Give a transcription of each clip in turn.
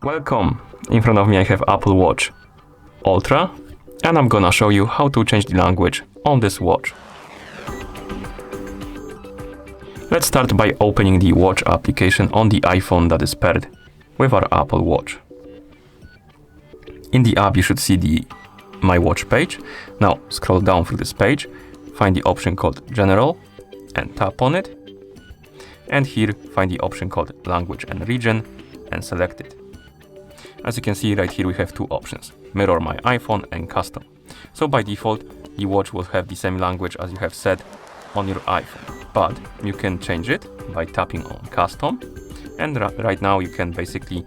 Welcome! In front of me I have Apple Watch Ultra, and I'm gonna show you how to change the language on this watch. Let's start by opening the watch application on the iPhone that is paired with our Apple Watch. In the app you should see the My Watch page. Now scroll down through this page, find the option called General and tap on it. And here find the option called Language and Region and select it. As you can see right here we have two options, Mirror My iPhone and Custom. So by default the watch will have the same language as you have set on your iPhone, but you can change it by tapping on Custom, and right now you can basically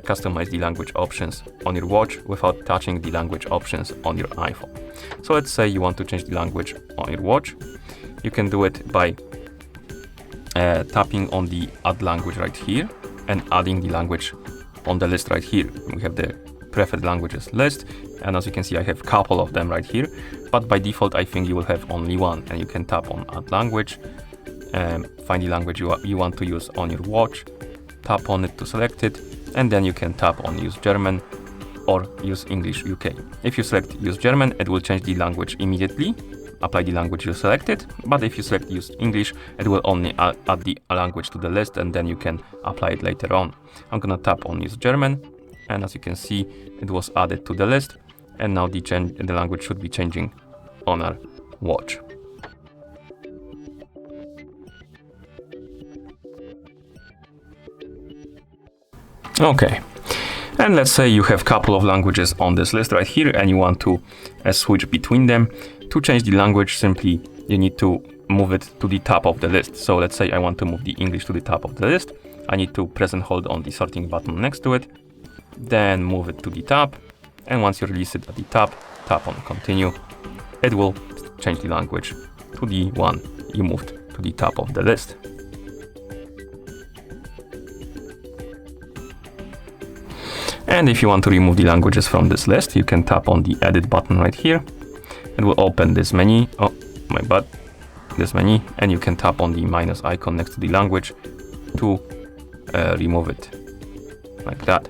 customize the language options on your watch without touching the language options on your iPhone. So let's say you want to change the language on your watch. You can do it by tapping on the Add Language right here and adding the language on the list right here. We have the preferred languages list, and as you can see I have a couple of them right here, but by default I think you will have only one, and you can tap on Add Language, find the language you want to use on your watch, tap on it to select it, and then you can tap on Use German or Use English UK. If you select Use German, it will change the language immediately, apply the language you selected, but if you select Use English, it will only add the language to the list, and then you can apply it later on. I'm gonna tap on Use German, and as you can see it was added to the list, and now the language should be changing on our watch. Okay, and let's say you have a couple of languages on this list right here and you want to switch between them. To change the language, simply you need to move it to the top of the list. So let's say I want to move the English to the top of the list. I need to press and hold on the sorting button next to it, then move it to the top, and once you release it at the top, tap on Continue. It will change the language to the one you moved to the top of the list. And if you want to remove the languages from this list, you can tap on the Edit button right here. It will open this menu, this menu, and you can tap on the minus icon next to the language to remove it, like that.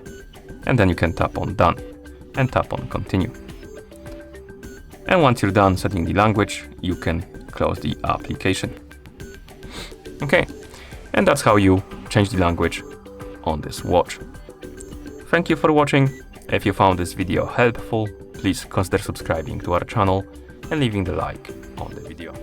And then you can tap on Done and tap on Continue. And once you're done setting the language, you can close the application. Okay, and that's how you change the language on this watch. Thank you for watching. If you found this video helpful, please consider subscribing to our channel and leaving the like on the video.